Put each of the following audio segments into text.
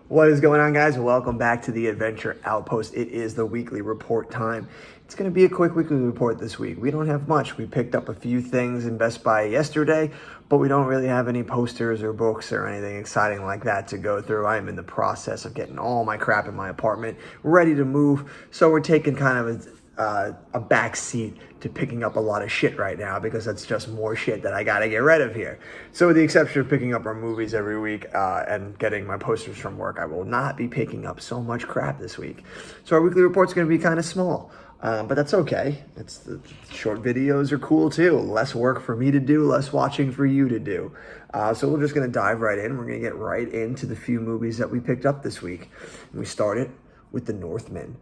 What is going on, guys? Welcome back to the Adventure Outpost. It is the weekly report time. It's going to be a quick weekly report this week. We don't have much. We picked up a few things in Best Buy yesterday, but we don't really have any posters or books or anything exciting like that to go through. I am in the process of getting all my crap in my apartment ready to move, so we're taking kind of a back seat to picking up a lot of shit right now because that's just more shit that I gotta get rid of here. So with the exception of picking up our movies every week and getting my posters from work, I will not be picking up so much crap this week. So our weekly report's gonna be kind of small, but that's okay. The short videos are cool too. Less work for me to do, less watching for you to do. So we're just gonna dive right in. We're gonna get right into the few movies that we picked up this week. And we started with The Northmen.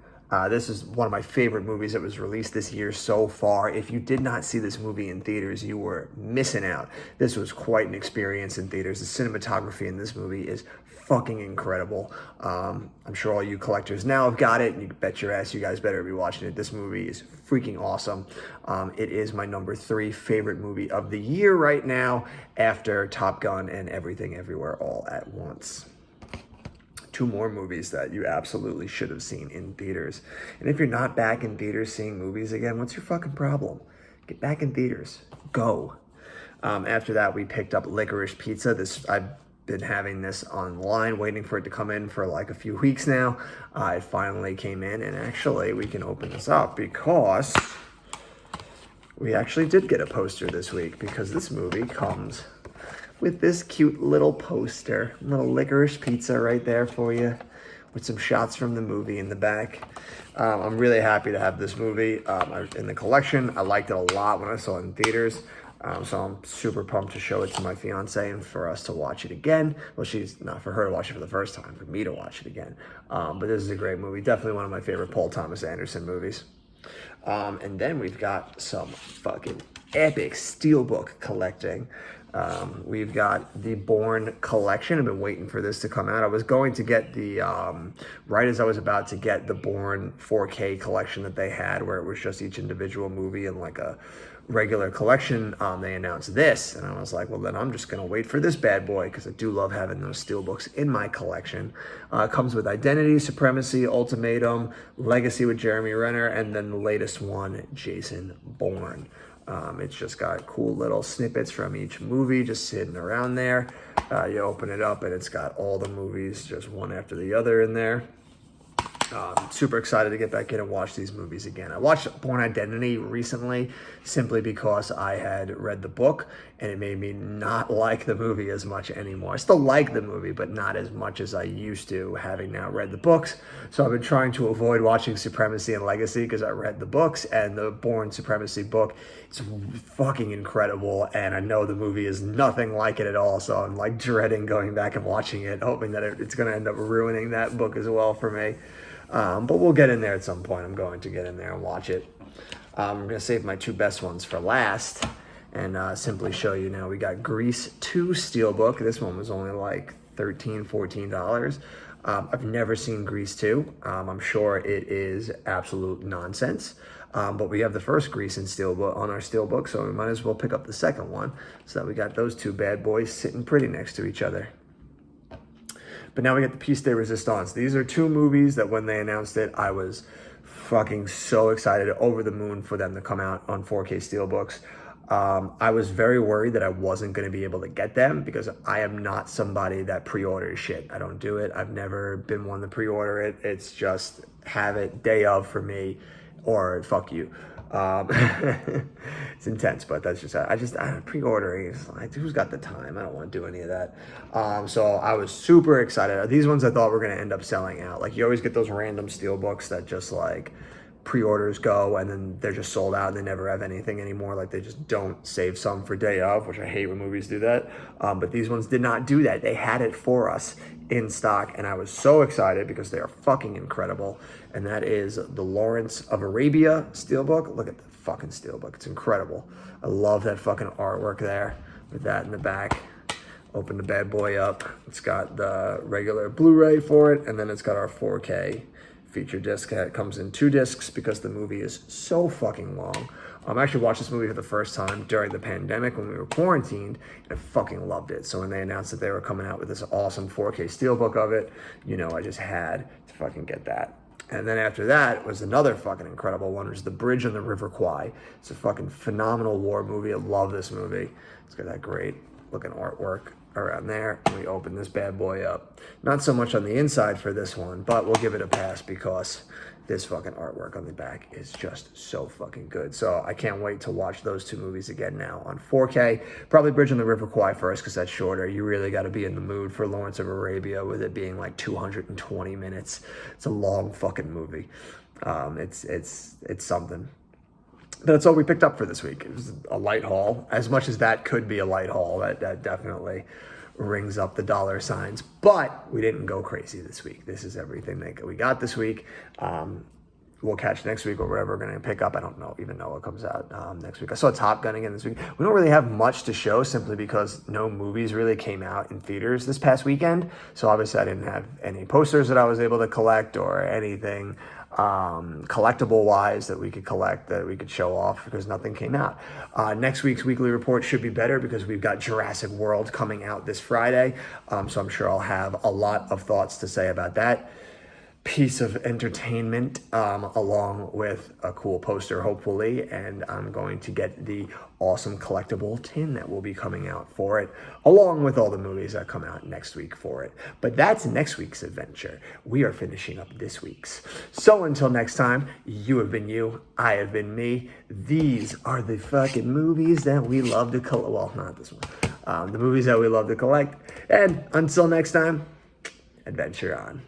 This is one of my favorite movies that was released this year so far. If you did not see this movie in theaters, you were missing out. This was quite an experience in theaters. The cinematography in this movie is fucking incredible. I'm sure all you collectors now have got it, and you bet your ass you guys better be watching it. This movie is freaking awesome. It is my number 3 favorite movie of the year right now, after Top Gun and Everything Everywhere All at Once. 2 more movies that you absolutely should have seen in theaters. And if you're not back in theaters seeing movies again, what's your fucking problem? Get back in theaters. Go. After that, we picked up Licorice Pizza. I've been having this online, waiting for it to come in for like a few weeks now. It finally came in, and actually we can open this up because we actually did get a poster this week, because this movie comes with this cute little poster, little Licorice Pizza right there for you, with some shots from the movie in the back. I'm really happy to have this movie in the collection. I liked it a lot when I saw it in theaters, so I'm super pumped to show it to my fiance and for us to watch it again. Well, she's not for her to watch it for the first time, for me to watch it again. But this is a great movie, definitely one of my favorite Paul Thomas Anderson movies. And then we've got some fucking epic steelbook collecting. We've got the Bourne collection. I've been waiting for this to come out. I was going to get the, right as I was about to get the Bourne 4K collection that they had, where it was just each individual movie in like a regular collection, they announced this, and I was like, well, then I'm just gonna wait for this bad boy, because I do love having those steelbooks in my collection. It comes with Identity, Supremacy, Ultimatum, Legacy with Jeremy Renner, and then the latest one, Jason Bourne. It's just got cool little snippets from each movie just sitting around there. You open it up and it's got all the movies just one after the other in there. Super excited to get back in and watch these movies again. I watched Bourne Identity recently simply because I had read the book, and it made me not like the movie as much anymore. I still like the movie, but not as much as I used to, having now read the books. So I've been trying to avoid watching Supremacy and Legacy because I read the books, and the Bourne Supremacy book is fucking incredible, and I know the movie is nothing like it at all, so I'm like dreading going back and watching it, hoping that it's going to end up ruining that book as well for me. But we'll get in there at some point. I'm going to get in there and watch it. I'm going to save my 2 best ones for last and simply show you now. We got Grease 2 Steelbook. This one was only like $13, $14. I've never seen Grease 2. I'm sure it is absolute nonsense. But we have the first Grease in Steelbook on our Steelbook, so we might as well pick up the second one. So we got those 2 bad boys sitting pretty next to each other. But now we get the Piece de Resistance. These are 2 movies that when they announced it, I was fucking so excited, over the moon for them to come out on 4K Steelbooks. I was very worried that I wasn't going to be able to get them, because I am not somebody that pre-orders shit. I don't do it. I've never been one to pre-order it. It's just have it day of for me, or fuck you. It's intense, but that's just, pre-ordering is like, who's got the time? I don't want to do any of that. So I was super excited. These ones I thought were going to end up selling out. Like, you always get those random steelbooks that just like pre-orders go and then they're just sold out and they never have anything anymore. Like, they just don't save some for day of, which I hate when movies do that. But these ones did not do that. They had it for us in stock, and I was so excited because they are fucking incredible. And that is the Lawrence of Arabia Steelbook. Look at the fucking Steelbook. It's incredible. I love that fucking artwork there with that in the back. Open the bad boy up. It's got the regular Blu-ray for it, and then it's got our 4K feature disc. It comes in 2 discs because the movie is so fucking long. I actually watched this movie for the first time during the pandemic when we were quarantined, and I fucking loved it. So when they announced that they were coming out with this awesome 4K steelbook of it, you know, I just had to fucking get that. And then after that was another fucking incredible one, which is The Bridge on the River Kwai. It's a fucking phenomenal war movie. I love this movie. It's got that great looking artwork around there. And we open this bad boy up. Not so much on the inside for this one, but we'll give it a pass because this fucking artwork on the back is just so fucking good. So I can't wait to watch those 2 movies again now on 4K. Probably Bridge on the River Kwai first because that's shorter. You really got to be in the mood for Lawrence of Arabia with it being like 220 minutes. It's a long fucking movie. It's something. But that's all we picked up for this week. It was a light haul. As much as that could be a light haul, that definitely rings up the dollar signs, but we didn't go crazy this week. This is everything that we got this week. We'll catch next week or whatever we're going to pick up. I don't even know what comes out next week. I saw Top Gun again this week. We don't really have much to show simply because no movies really came out in theaters this past weekend. So obviously I didn't have any posters that I was able to collect or anything collectible wise that we could collect, that we could show off, because nothing came out. Next week's weekly report should be better because we've got Jurassic World coming out this Friday. So I'm sure I'll have a lot of thoughts to say about that piece of entertainment, along with a cool poster, hopefully, and I'm going to get the awesome collectible tin that will be coming out for it, along with all the movies that come out next week for it. But that's next week's adventure. We are finishing up this week's. So until next time, you have been you, I have been me. These are the fucking movies that we love to collect. Well, not this one. The movies that we love to collect. And until next time, adventure on.